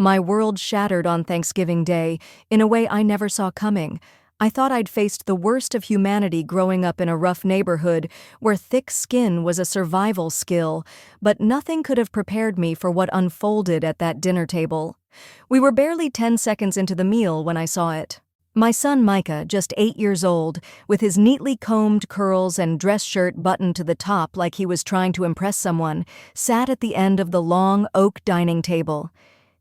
My world shattered on Thanksgiving Day in a way I never saw coming. I thought I'd faced the worst of humanity growing up in a rough neighborhood where thick skin was a survival skill, but nothing could have prepared me for what unfolded at that dinner table. We were barely 10 seconds into the meal when I saw it. My son Micah, just 8 years old, with his neatly combed curls and dress shirt buttoned to the top like he was trying to impress someone, sat at the end of the long oak dining table.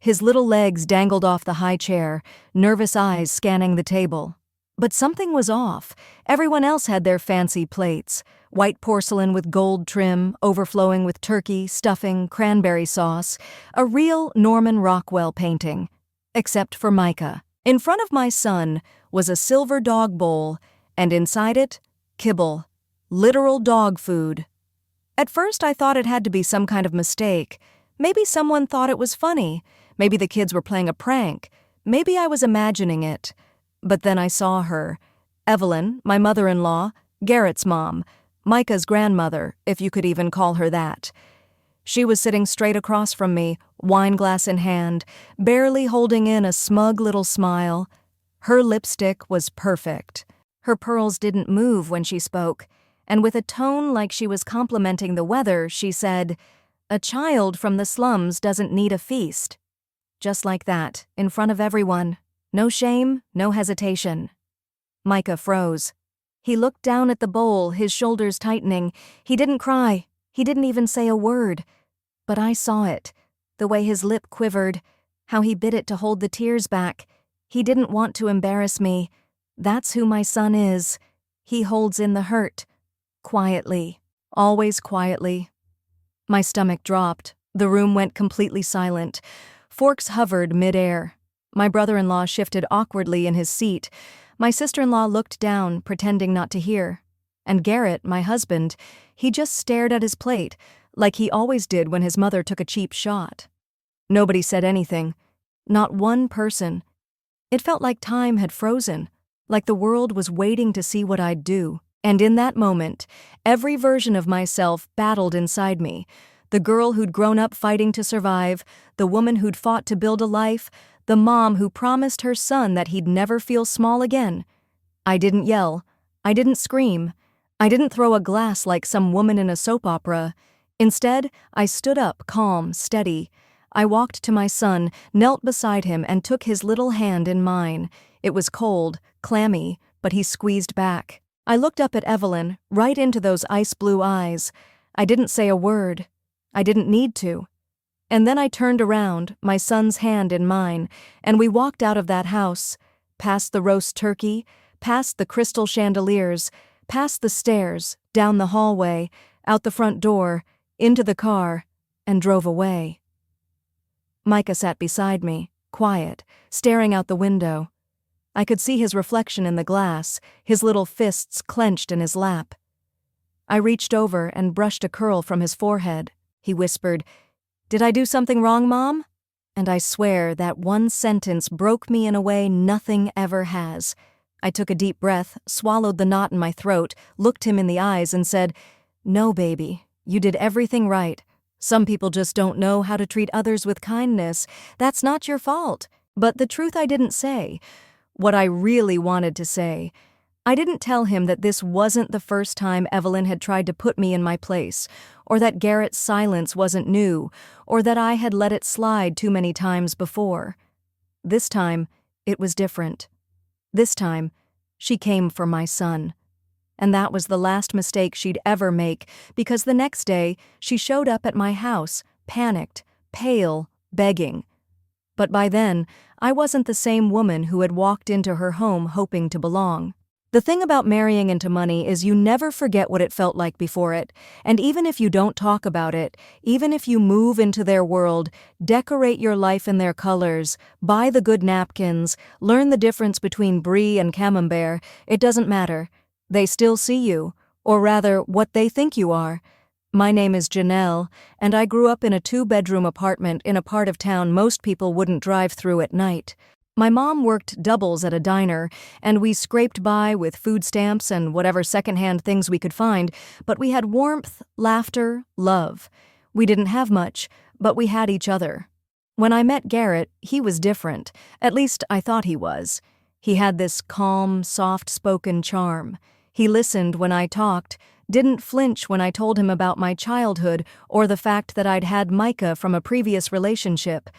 His little legs dangled off the high chair, nervous eyes scanning the table. But something was off. Everyone else had their fancy plates. White porcelain with gold trim, overflowing with turkey, stuffing, cranberry sauce. A real Norman Rockwell painting. Except for Micah. In front of my son was a silver dog bowl, and inside it, kibble. Literal dog food. At first I thought it had to be some kind of mistake. Maybe someone thought it was funny. Maybe the kids were playing a prank. Maybe I was imagining it. But then I saw her. Evelyn, my mother-in-law, Garrett's mom, Micah's grandmother, if you could even call her that. She was sitting straight across from me, wine glass in hand, barely holding in a smug little smile. Her lipstick was perfect. Her pearls didn't move when she spoke, and with a tone like she was complimenting the weather, she said, "A child from the slums doesn't need a feast." Just like that, in front of everyone. No shame, no hesitation. Micah froze. He looked down at the bowl, his shoulders tightening. He didn't cry. He didn't even say a word. But I saw it. The way his lip quivered. How he bit it to hold the tears back. He didn't want to embarrass me. That's who my son is. He holds in the hurt. Quietly. Always quietly. My stomach dropped. The room went completely silent. Forks hovered mid-air. My brother-in-law shifted awkwardly in his seat. My sister-in-law looked down, pretending not to hear. And Garrett, my husband, he just stared at his plate, like he always did when his mother took a cheap shot. Nobody said anything. Not one person. It felt like time had frozen, like the world was waiting to see what I'd do. And in that moment, every version of myself battled inside me. The girl who'd grown up fighting to survive, the woman who'd fought to build a life, the mom who promised her son that he'd never feel small again. I didn't yell. I didn't scream. I didn't throw a glass like some woman in a soap opera. Instead, I stood up, calm, steady. I walked to my son, knelt beside him, and took his little hand in mine. It was cold, clammy, but he squeezed back. I looked up at Evelyn, right into those ice-blue eyes. I didn't say a word. I didn't need to. And then I turned around, my son's hand in mine, and we walked out of that house, past the roast turkey, past the crystal chandeliers, past the stairs, down the hallway, out the front door, into the car, and drove away. Micah sat beside me, quiet, staring out the window. I could see his reflection in the glass, his little fists clenched in his lap. I reached over and brushed a curl from his forehead. He whispered, "Did I do something wrong, Mom?" And I swear that one sentence broke me in a way nothing ever has. I took a deep breath, swallowed the knot in my throat, looked him in the eyes and said, "No, baby, you did everything right. Some people just don't know how to treat others with kindness. That's not your fault." But the truth I didn't say, what I really wanted to say, I didn't tell him that this wasn't the first time Evelyn had tried to put me in my place, or that Garrett's silence wasn't new, or that I had let it slide too many times before. This time, it was different. This time, she came for my son. And that was the last mistake she'd ever make, because the next day, she showed up at my house, panicked, pale, begging. But by then, I wasn't the same woman who had walked into her home hoping to belong. The thing about marrying into money is you never forget what it felt like before it, and even if you don't talk about it, even if you move into their world, decorate your life in their colors, buy the good napkins, learn the difference between brie and camembert, it doesn't matter. They still see you, or rather, what they think you are. My name is Janelle, and I grew up in a 2-bedroom apartment in a part of town most people wouldn't drive through at night. My mom worked doubles at a diner, and we scraped by with food stamps and whatever secondhand things we could find, but we had warmth, laughter, love. We didn't have much, but we had each other. When I met Garrett, he was different. At least I thought he was. He had this calm, soft-spoken charm. He listened when I talked, didn't flinch when I told him about my childhood or the fact that I'd had Micah from a previous relationship.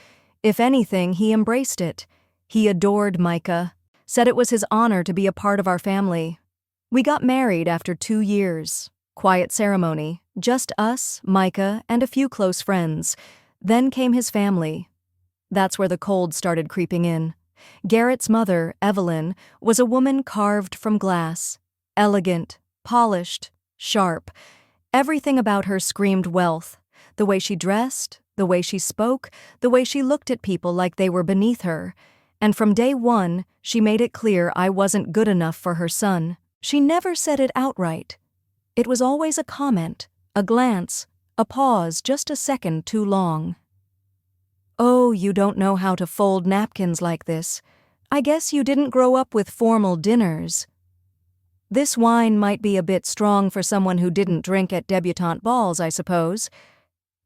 If anything, he embraced it. He adored Micah, said it was his honor to be a part of our family. We got married after 2 years. Quiet ceremony, just us, Micah, and a few close friends. Then came his family. That's where the cold started creeping in. Garrett's mother, Evelyn, was a woman carved from glass. Elegant, polished, sharp. Everything about her screamed wealth. The way she dressed, the way she spoke, the way she looked at people like they were beneath her. And from day one, she made it clear I wasn't good enough for her son. She never said it outright. It was always a comment, a glance, a pause just a second too long. "Oh, you don't know how to fold napkins like this. I guess you didn't grow up with formal dinners." This wine might be a bit strong for someone who didn't drink at debutante balls, I suppose.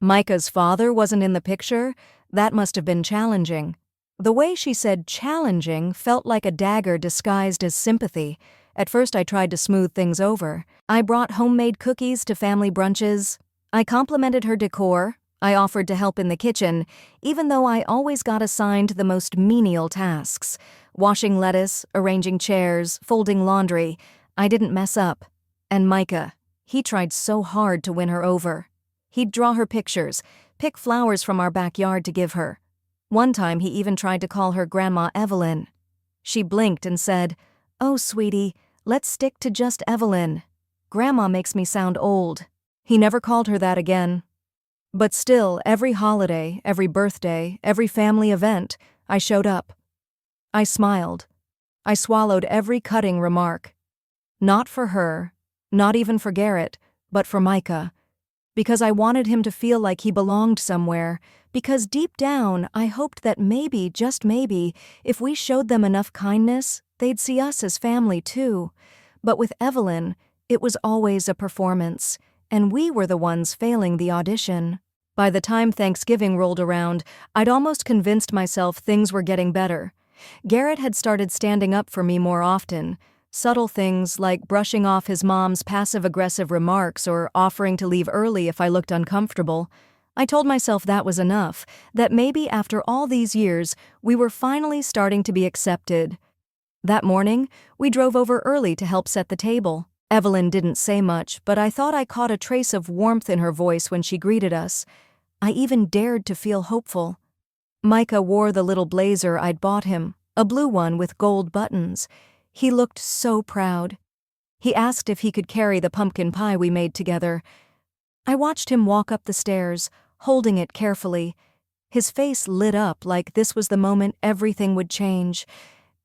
Micah's father wasn't in the picture. That must have been challenging. The way she said challenging felt like a dagger disguised as sympathy. At first I tried to smooth things over. I brought homemade cookies to family brunches. I complimented her decor. I offered to help in the kitchen, even though I always got assigned the most menial tasks. Washing lettuce, arranging chairs, folding laundry. I didn't mess up. And Micah, he tried so hard to win her over. He'd draw her pictures, pick flowers from our backyard to give her. One time he even tried to call her Grandma Evelyn. She blinked and said, "Oh, sweetie, let's stick to just Evelyn. Grandma makes me sound old." He never called her that again. But still, every holiday, every birthday, every family event, I showed up. I smiled. I swallowed every cutting remark. Not for her, not even for Garrett, but for Micah. Because I wanted him to feel like he belonged somewhere. Because deep down, I hoped that maybe, just maybe, if we showed them enough kindness, they'd see us as family too. But with Evelyn, it was always a performance, and we were the ones failing the audition. By the time Thanksgiving rolled around, I'd almost convinced myself things were getting better. Garrett had started standing up for me more often. Subtle things like brushing off his mom's passive-aggressive remarks or offering to leave early if I looked uncomfortable. I told myself that was enough, that maybe after all these years, we were finally starting to be accepted. That morning, we drove over early to help set the table. Evelyn didn't say much, but I thought I caught a trace of warmth in her voice when she greeted us. I even dared to feel hopeful. Micah wore the little blazer I'd bought him, a blue one with gold buttons. He looked so proud. He asked if he could carry the pumpkin pie we made together. I watched him walk up the stairs, holding it carefully. His face lit up like this was the moment everything would change.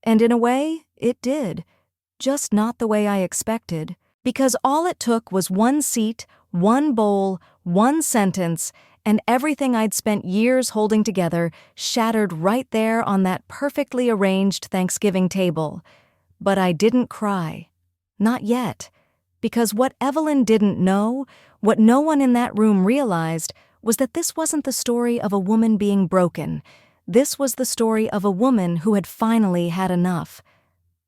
And in a way, it did. Just not the way I expected. Because all it took was one seat, one bowl, one sentence, and everything I'd spent years holding together shattered right there on that perfectly arranged Thanksgiving table. But I didn't cry. Not yet. Because what Evelyn didn't know, what no one in that room realized, was that this wasn't the story of a woman being broken. This was the story of a woman who had finally had enough.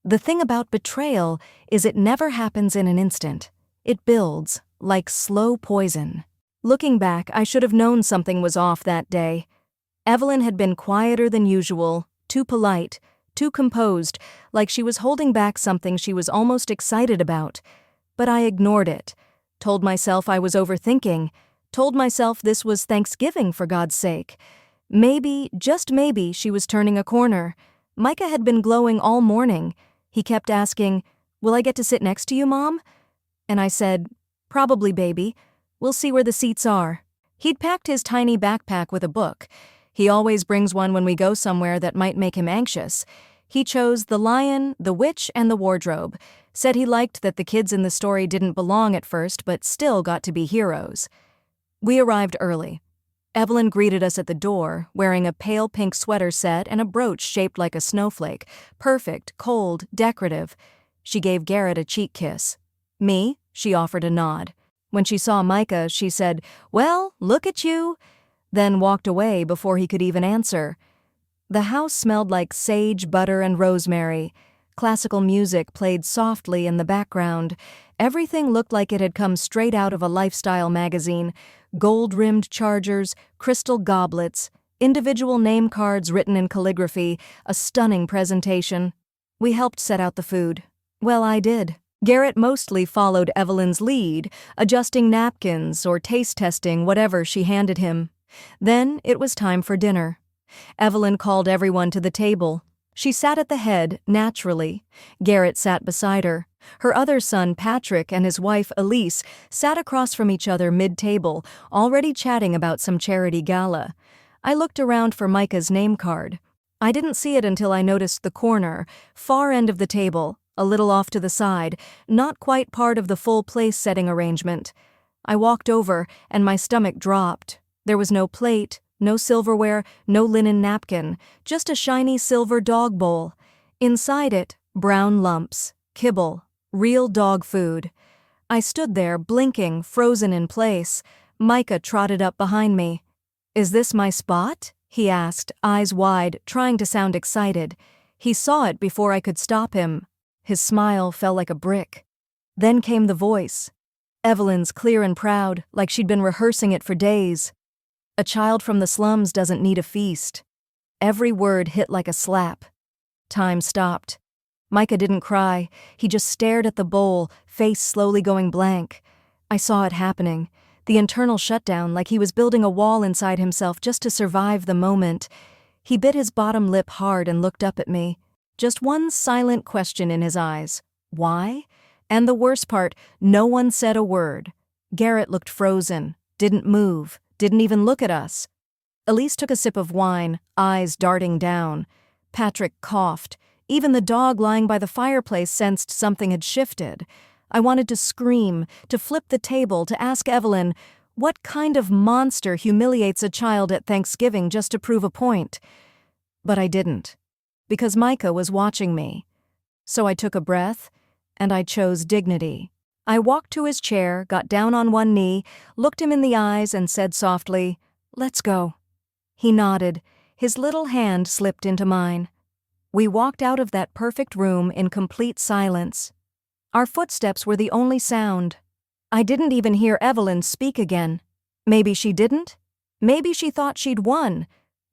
The thing about betrayal is it never happens in an instant. It builds, like slow poison. Looking back, I should have known something was off that day. Evelyn had been quieter than usual, too polite, too composed, like she was holding back something she was almost excited about. But I ignored it, told myself I was overthinking, told myself this was Thanksgiving for God's sake. Maybe, just maybe, she was turning a corner. Micah had been glowing all morning. He kept asking, "Will I get to sit next to you, Mom?" And I said, "Probably, baby. We'll see where the seats are." He'd packed his tiny backpack with a book. He always brings one when we go somewhere that might make him anxious. He chose The Lion, the Witch, and the Wardrobe. Said he liked that the kids in the story didn't belong at first, but still got to be heroes. We arrived early. Evelyn greeted us at the door, wearing a pale pink sweater set and a brooch shaped like a snowflake. Perfect, cold, decorative. She gave Garrett a cheek kiss. Me? She offered a nod. When she saw Micah, she said, "Well, look at you." then walked away before he could even answer. The house smelled like sage, butter, and rosemary. Classical music played softly in the background. Everything looked like it had come straight out of a lifestyle magazine. Gold-rimmed chargers, crystal goblets, individual name cards written in calligraphy, a stunning presentation. We helped set out the food. Well, I did. Garrett mostly followed Evelyn's lead, adjusting napkins or taste-testing whatever she handed him. Then it was time for dinner. Evelyn called everyone to the table. She sat at the head, naturally. Garrett sat beside her. Her other son, Patrick, and his wife, Elise, sat across from each other mid-table, already chatting about some charity gala. I looked around for Micah's name card. I didn't see it until I noticed the corner, far end of the table, a little off to the side, not quite part of the full place-setting arrangement. I walked over, and my stomach dropped. There was no plate, no silverware, no linen napkin, just a shiny silver dog bowl. Inside it, brown lumps, kibble, real dog food. I stood there, blinking, frozen in place. Micah trotted up behind me. "Is this my spot?" he asked, eyes wide, trying to sound excited. He saw it before I could stop him. His smile fell like a brick. Then came the voice. Evelyn's clear and proud, like she'd been rehearsing it for days. "A child from the slums doesn't need a feast." Every word hit like a slap. Time stopped. Micah didn't cry. He just stared at the bowl, face slowly going blank. I saw it happening. The internal shutdown, like he was building a wall inside himself just to survive the moment. He bit his bottom lip hard and looked up at me. Just one silent question in his eyes. Why? And the worst part, no one said a word. Garrett looked frozen, didn't move, didn't even look at us. Elise took a sip of wine, eyes darting down. Patrick coughed. Even the dog lying by the fireplace sensed something had shifted. I wanted to scream, to flip the table, to ask Evelyn, what kind of monster humiliates a child at Thanksgiving just to prove a point? But I didn't, because Micah was watching me. So I took a breath, and I chose dignity. I walked to his chair, got down on one knee, looked him in the eyes, and said softly, "Let's go." He nodded. His little hand slipped into mine. We walked out of that perfect room in complete silence. Our footsteps were the only sound. I didn't even hear Evelyn speak again. Maybe she didn't. Maybe she thought she'd won.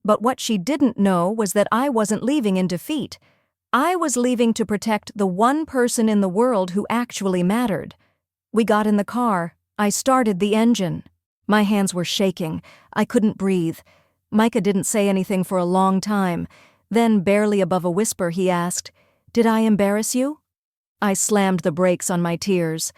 But what she didn't know was that I wasn't leaving in defeat. I was leaving to protect the one person in the world who actually mattered. We got in the car. I started the engine. My hands were shaking. I couldn't breathe. Micah didn't say anything for a long time. Then, barely above a whisper, he asked, "Did I embarrass you?" I slammed the brakes on my tears.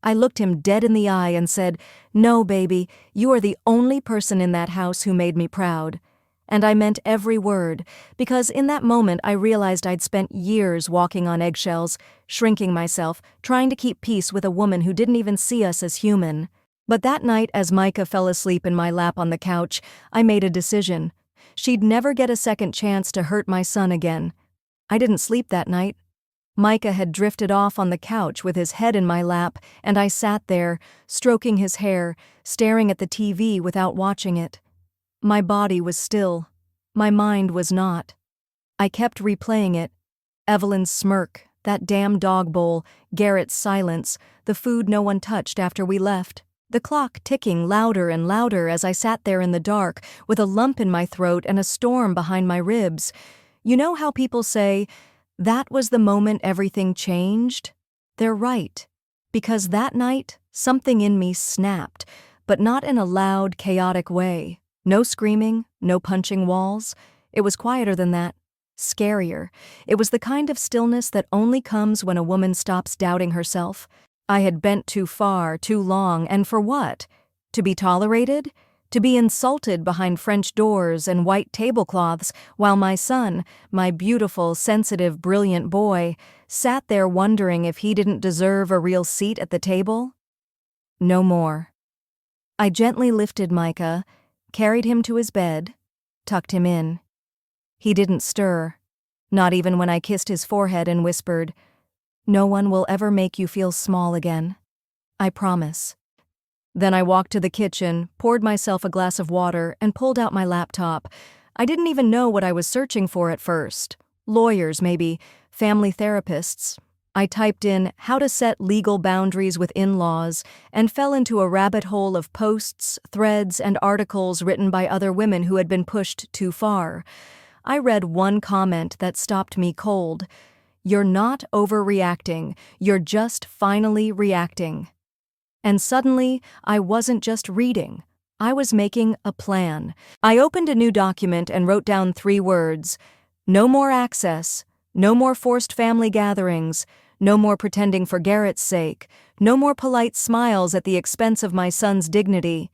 I looked him dead in the eye and said, "No, baby, you are the only person in that house who made me proud." And I meant every word, because in that moment I realized I'd spent years walking on eggshells, shrinking myself, trying to keep peace with a woman who didn't even see us as human. But that night, as Micah fell asleep in my lap on the couch, I made a decision. She'd never get a second chance to hurt my son again. I didn't sleep that night. Micah had drifted off on the couch with his head in my lap, and I sat there, stroking his hair, staring at the TV without watching it. My body was still. My mind was not. I kept replaying it. Evelyn's smirk, that damn dog bowl, Garrett's silence, the food no one touched after we left. The clock ticking louder and louder as I sat there in the dark, with a lump in my throat and a storm behind my ribs. You know how people say, "That was the moment everything changed"? They're right. Because that night, something in me snapped, but not in a loud, chaotic way. No screaming, no punching walls. It was quieter than that. Scarier. It was the kind of stillness that only comes when a woman stops doubting herself. I had bent too far, too long, and for what? To be tolerated? To be insulted behind French doors and white tablecloths while my son, my beautiful, sensitive, brilliant boy, sat there wondering if he didn't deserve a real seat at the table? No more. I gently lifted Micah, carried him to his bed, tucked him in. He didn't stir, not even when I kissed his forehead and whispered, "No one will ever make you feel small again. I promise." Then I walked to the kitchen, poured myself a glass of water, and pulled out my laptop. I didn't even know what I was searching for at first. Lawyers, maybe. Family therapists. I typed in how to set legal boundaries with in-laws and fell into a rabbit hole of posts, threads, and articles written by other women who had been pushed too far. I read one comment that stopped me cold. "You're not overreacting, you're just finally reacting." And suddenly, I wasn't just reading. I was making a plan. I opened a new document and wrote down 3 words. No more access. No more forced family gatherings. No more pretending for Garrett's sake. No more polite smiles at the expense of my son's dignity.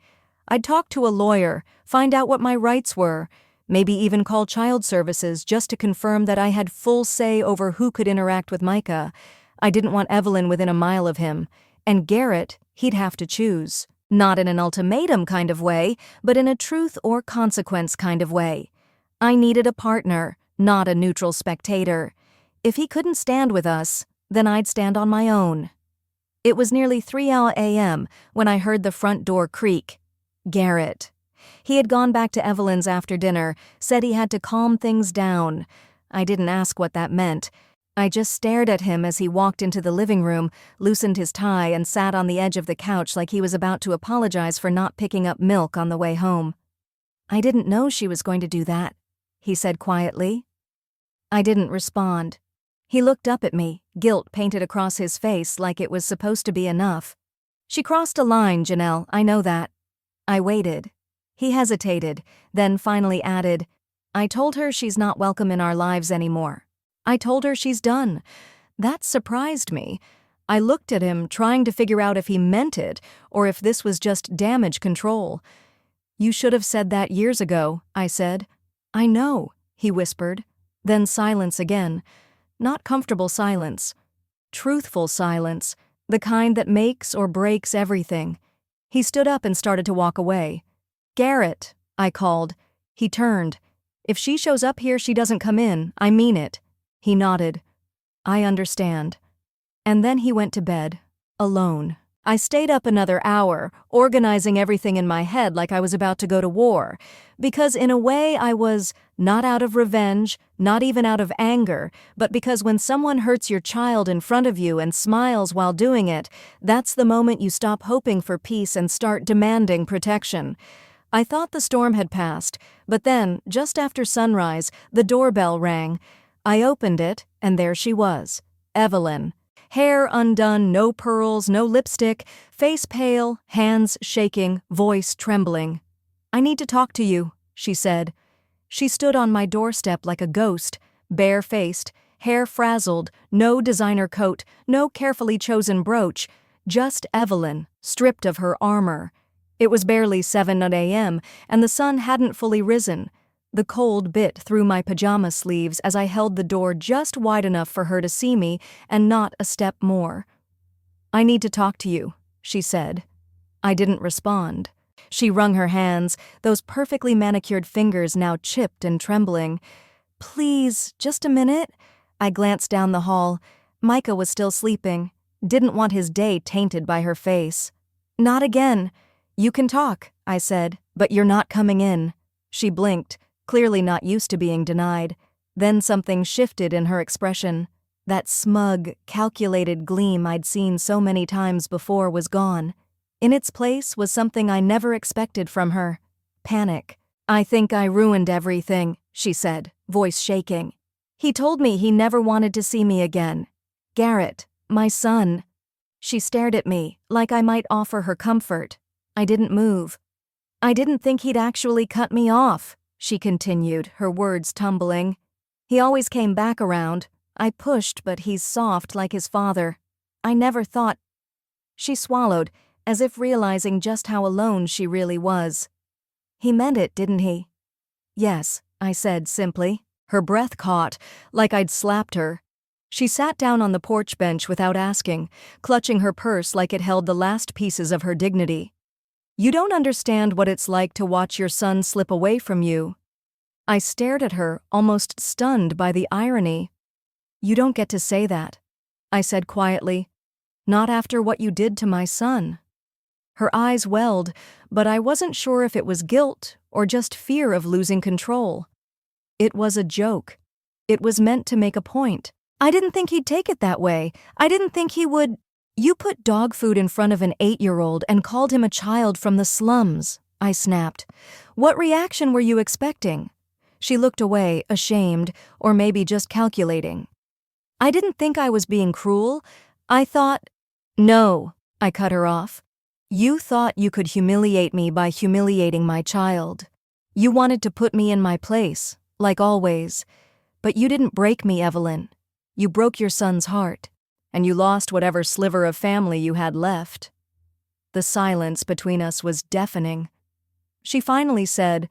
I'd talk to a lawyer, find out what my rights were, maybe even call child services just to confirm that I had full say over who could interact with Micah. I didn't want Evelyn within a mile of him. And Garrett, he'd have to choose. Not in an ultimatum kind of way, but in a truth or consequence kind of way. I needed a partner, not a neutral spectator. If he couldn't stand with us, then I'd stand on my own. It was nearly 3 a.m. when I heard the front door creak. Garrett. He had gone back to Evelyn's after dinner, said he had to calm things down. I didn't ask what that meant. I just stared at him as he walked into the living room, loosened his tie, and sat on the edge of the couch like he was about to apologize for not picking up milk on the way home. "I didn't know she was going to do that," he said quietly. I didn't respond. He looked up at me, guilt painted across his face like it was supposed to be enough. "She crossed a line, Janelle, I know that." I waited. He hesitated, then finally added, "I told her she's not welcome in our lives anymore. I told her she's done." That surprised me. I looked at him, trying to figure out if he meant it or if this was just damage control. "You should have said that years ago," I said. "I know," he whispered. Then silence again. Not comfortable silence. Truthful silence, the kind that makes or breaks everything. He stood up and started to walk away. "Garrett," I called. He turned. "If she shows up here, she doesn't come in. I mean it." He nodded. "I understand." And then he went to bed, alone. I stayed up another hour, organizing everything in my head like I was about to go to war, because in a way I was not out of revenge, not even out of anger, but because when someone hurts your child in front of you and smiles while doing it, that's the moment you stop hoping for peace and start demanding protection. I thought the storm had passed, but then, just after sunrise, the doorbell rang. I opened it, and there she was, Evelyn. Hair undone, no pearls, no lipstick, face pale, hands shaking, voice trembling. "I need to talk to you," she said. She stood on my doorstep like a ghost, bare-faced, hair frazzled, no designer coat, no carefully chosen brooch, just Evelyn, stripped of her armor. It was barely 7 a.m., and the sun hadn't fully risen. The cold bit through my pajama sleeves as I held the door just wide enough for her to see me and not a step more. "I need to talk to you," she said. I didn't respond. She wrung her hands, those perfectly manicured fingers now chipped and trembling. "Please, just a minute." I glanced down the hall. Micah was still sleeping. Didn't want his day tainted by her face. "Not again." "You can talk," I said, "but you're not coming in." She blinked, clearly not used to being denied. Then something shifted in her expression. That smug, calculated gleam I'd seen so many times before was gone. In its place was something I never expected from her. Panic. "I think I ruined everything," she said, voice shaking. "He told me he never wanted to see me again. Garrett, my son." She stared at me, like I might offer her comfort. I didn't move. "I didn't think he'd actually cut me off," she continued, her words tumbling. "He always came back around. I pushed, but he's soft like his father. I never thought—" She swallowed, as if realizing just how alone she really was. "He meant it, didn't he?" "Yes," I said simply. Her breath caught, like I'd slapped her. She sat down on the porch bench without asking, clutching her purse like it held the last pieces of her dignity. "You don't understand what it's like to watch your son slip away from you." I stared at her, almost stunned by the irony. "You don't get to say that," I said quietly. "Not after what you did to my son." Her eyes welled, but I wasn't sure if it was guilt or just fear of losing control. It was a joke. It was meant to make a point. I didn't think he'd take it that way. I didn't think he would. You put dog food in front of an 8-year-old and called him a child from the slums, I snapped. What reaction were you expecting? She looked away, ashamed, or maybe just calculating. I didn't think I was being cruel. I thought, no, I cut her off. You thought you could humiliate me by humiliating my child. You wanted to put me in my place, like always. But you didn't break me, Evelyn. You broke your son's heart, and you lost whatever sliver of family you had left. The silence between us was deafening. She finally said,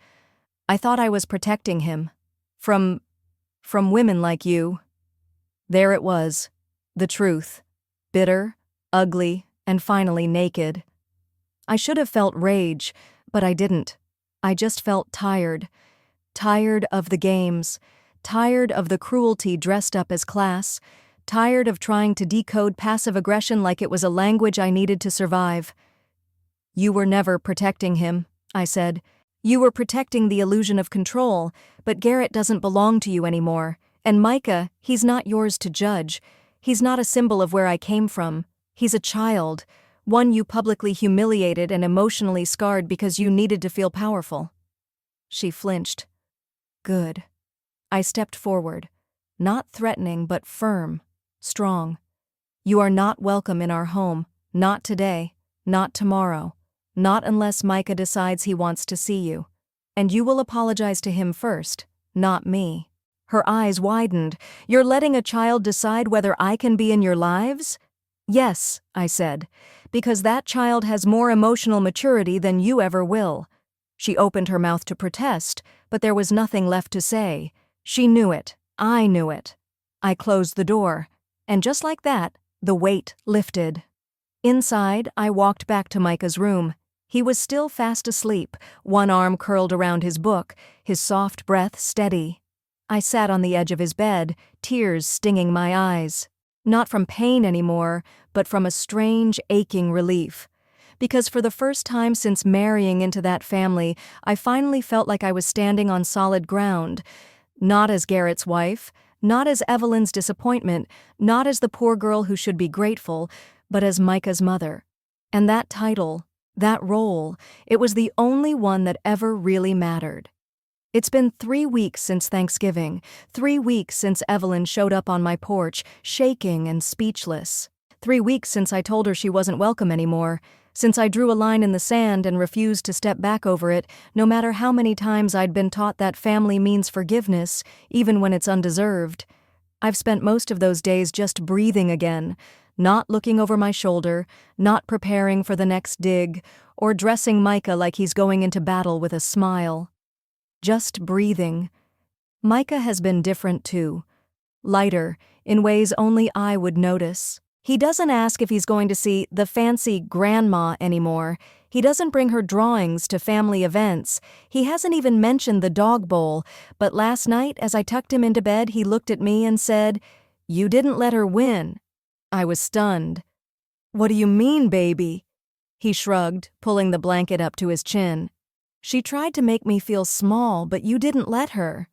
I thought I was protecting him. From women like you. There it was, the truth. Bitter, ugly, and finally naked. I should have felt rage, but I didn't. I just felt tired. Tired of the games. Tired of the cruelty dressed up as class. Tired of trying to decode passive aggression like it was a language I needed to survive. You were never protecting him, I said. You were protecting the illusion of control, but Garrett doesn't belong to you anymore. And Micah, he's not yours to judge. He's not a symbol of where I came from. He's a child, one you publicly humiliated and emotionally scarred because you needed to feel powerful. She flinched. Good. I stepped forward, not threatening but firm, strong. You are not welcome in our home, not today, not tomorrow, not unless Micah decides he wants to see you. And you will apologize to him first, not me. Her eyes widened. You're letting a child decide whether I can be in your lives? Yes, I said, because that child has more emotional maturity than you ever will. She opened her mouth to protest, but there was nothing left to say. She knew it. I knew it. I closed the door, and just like that, the weight lifted. Inside, I walked back to Micah's room. He was still fast asleep, one arm curled around his book, his soft breath steady. I sat on the edge of his bed, tears stinging my eyes. Not from pain anymore, but from a strange, aching relief. Because for the first time since marrying into that family, I finally felt like I was standing on solid ground. Not as Garrett's wife, not as Evelyn's disappointment, not as the poor girl who should be grateful, but as Micah's mother. And that title, that role, it was the only one that ever really mattered. It's been 3 weeks since Thanksgiving, 3 weeks since Evelyn showed up on my porch, shaking and speechless. 3 weeks since I told her she wasn't welcome anymore, since I drew a line in the sand and refused to step back over it, no matter how many times I'd been taught that family means forgiveness, even when it's undeserved. I've spent most of those days just breathing again, not looking over my shoulder, not preparing for the next dig, or dressing Micah like he's going into battle with a smile. Just breathing. Micah has been different too. Lighter, in ways only I would notice. He doesn't ask if he's going to see the fancy grandma anymore. He doesn't bring her drawings to family events. He hasn't even mentioned the dog bowl, but last night, as I tucked him into bed, he looked at me and said, "You didn't let her win." I was stunned. "What do you mean, baby?" He shrugged, pulling the blanket up to his chin. "She tried to make me feel small, but you didn't let her."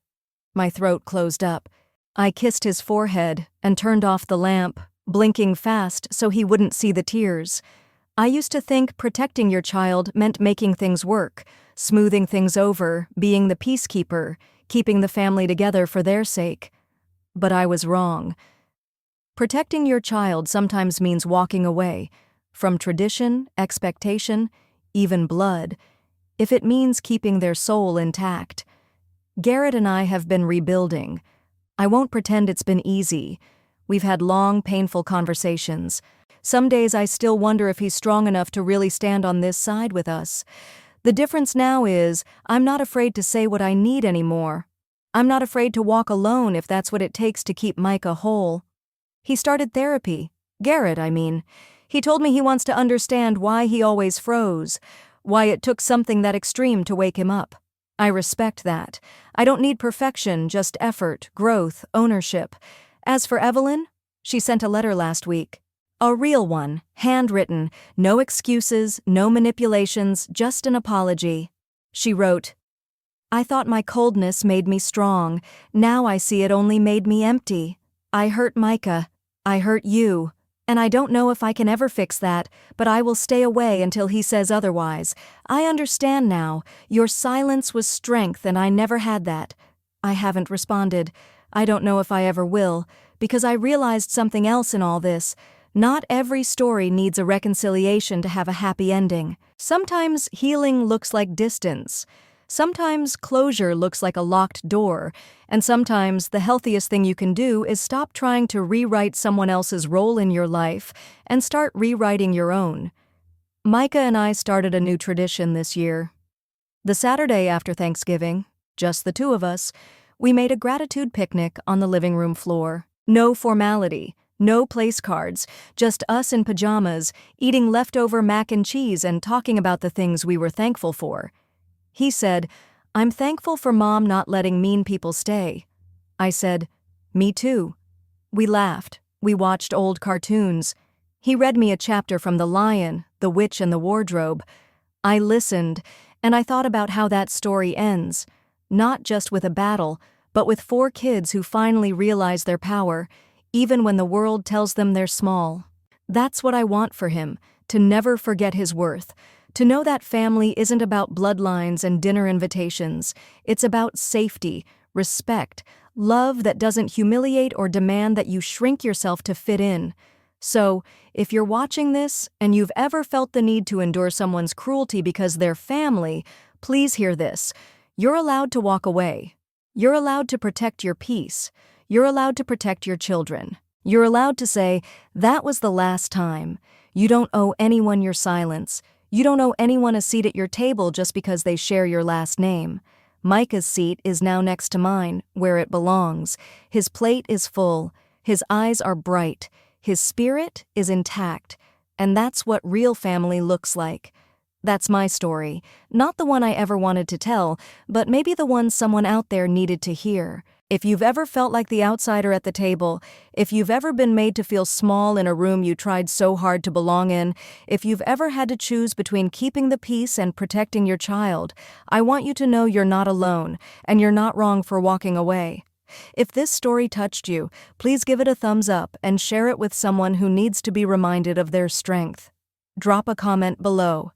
My throat closed up. I kissed his forehead and turned off the lamp, blinking fast so he wouldn't see the tears. I used to think protecting your child meant making things work, smoothing things over, being the peacekeeper, keeping the family together for their sake. But I was wrong. Protecting your child sometimes means walking away, from tradition, expectation, even blood, if it means keeping their soul intact. Garrett and I have been rebuilding. I won't pretend it's been easy. We've had long, painful conversations. Some days I still wonder if he's strong enough to really stand on this side with us. The difference now is I'm not afraid to say what I need anymore. I'm not afraid to walk alone if that's what it takes to keep Micah whole. He started therapy. Garrett, I mean. He told me he wants to understand why he always froze, why it took something that extreme to wake him up. I respect that. I don't need perfection, just effort, growth, ownership. As for Evelyn, she sent a letter last week. A real one, handwritten, no excuses, no manipulations, just an apology. She wrote, "I thought my coldness made me strong. Now I see it only made me empty. I hurt Micah. I hurt you. And I don't know if I can ever fix that, but I will stay away until he says otherwise. I understand now. Your silence was strength and I never had that." I haven't responded. I don't know if I ever will, because I realized something else in all this. Not every story needs a reconciliation to have a happy ending. Sometimes healing looks like distance. Sometimes closure looks like a locked door, and sometimes the healthiest thing you can do is stop trying to rewrite someone else's role in your life and start rewriting your own. Micah and I started a new tradition this year. The Saturday after Thanksgiving, just the two of us, we made a gratitude picnic on the living room floor. No formality, no place cards, just us in pajamas, eating leftover mac and cheese and talking about the things we were thankful for. He said, "I'm thankful for Mom not letting mean people stay." I said, "Me too." We laughed. We watched old cartoons. He read me a chapter from The Lion, the Witch, and the Wardrobe. I listened, and I thought about how that story ends, not just with a battle, but with 4 kids who finally realize their power, even when the world tells them they're small. That's what I want for him, to never forget his worth. To know that family isn't about bloodlines and dinner invitations. It's about safety, respect, love that doesn't humiliate or demand that you shrink yourself to fit in. So, if you're watching this and you've ever felt the need to endure someone's cruelty because they're family, please hear this. You're allowed to walk away. You're allowed to protect your peace. You're allowed to protect your children. You're allowed to say, "That was the last time." You don't owe anyone your silence. You don't owe anyone a seat at your table just because they share your last name. Micah's seat is now next to mine, where it belongs. His plate is full. His eyes are bright. His spirit is intact. And that's what real family looks like. That's my story. Not the one I ever wanted to tell, but maybe the one someone out there needed to hear. If you've ever felt like the outsider at the table, if you've ever been made to feel small in a room you tried so hard to belong in, if you've ever had to choose between keeping the peace and protecting your child, I want you to know you're not alone, and you're not wrong for walking away. If this story touched you, please give it a thumbs up and share it with someone who needs to be reminded of their strength. Drop a comment below.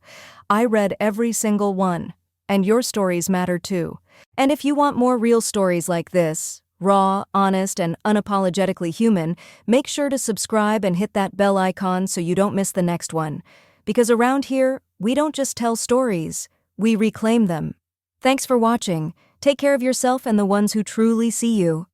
I read every single one, and your stories matter too. And if you want more real stories like this, raw, honest, and unapologetically human, make sure to subscribe and hit that bell icon so you don't miss the next one. Because around here, we don't just tell stories, we reclaim them. Thanks for watching. Take care of yourself and the ones who truly see you.